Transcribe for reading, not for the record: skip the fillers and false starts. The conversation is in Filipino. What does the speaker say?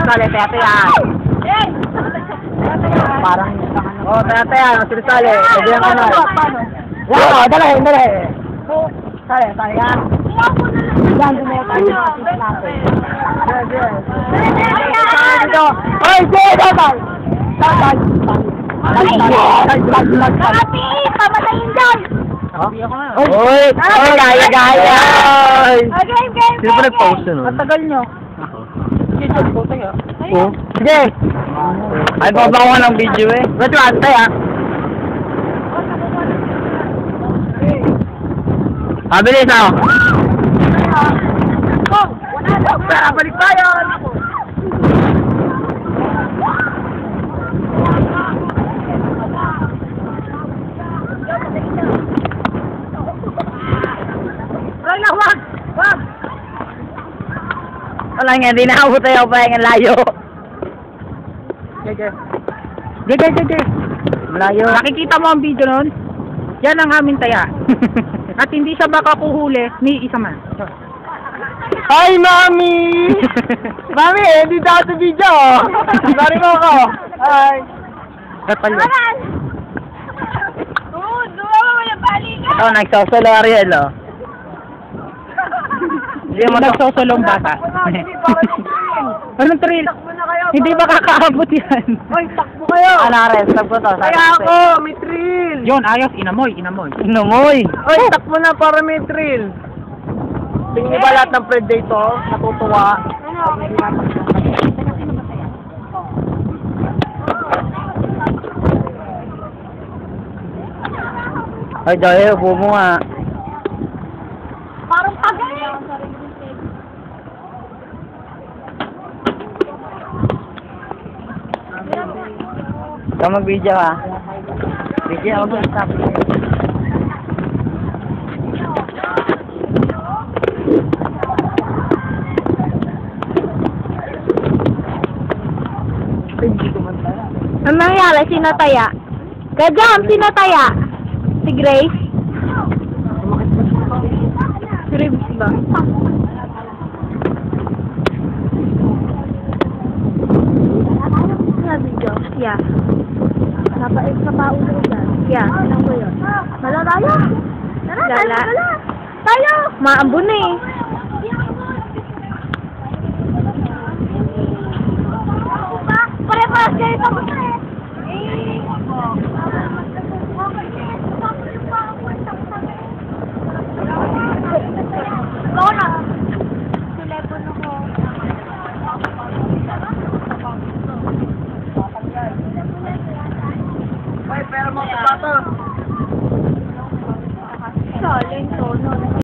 Sinisali, taya-taya. Parang, taya-taya, sinisali. Pwede yung ano. Wow, dali. Sali yan. Yan, dumayo tayo. Ay, tatay! Happy! Pamatayin dyan! Uy! Gaya! Game! Sino pa nag-post nun? Matagal nyo. Sige! Ay, babawa ng video eh. Ba't yung antay ah? Pabilis ako. Tara, balik tayo! Wag! Wala nga, di naabot tayo pa yung layo. Gege. Malayo. Nakikita mo ang video nun? Yan ang aming taya. At hindi siya makakuhuli ni isa man. Hi, Mami! Mami, hindi daw sa video. Sorry mo ako. Hi. Kapal. Dumawa yung balikan! Ito, nagsosolo Ariel, oh. Hindi mo nagsosolong bata. Anong thrill? Hindi ba kakaabot yan? Hoy, takbo kayo! Anares, takbo to. Kaya ako, may thrill! Yun, ayos, inamoy. Inamoy! Hoy, takbo na para may thrill! Tingin niyo ba lahat ng predator? Natutuwa? Ay, dahil, upo mo nga. Parang tagay! Ikaw mag-video ha. Video ako mag-stop. Ang nangyari, sinataya. Kajam, sinataya. Si Grace. Si Ribs ba? Yeah. Napait sa paulo dyan. Yeah. Ano ko yun? Wala tayo? Lala. Tayo! Maambun na eh. Pare-paras kayo sa mga eh. Oo na. Telepono ko. Ay, pero mga bato.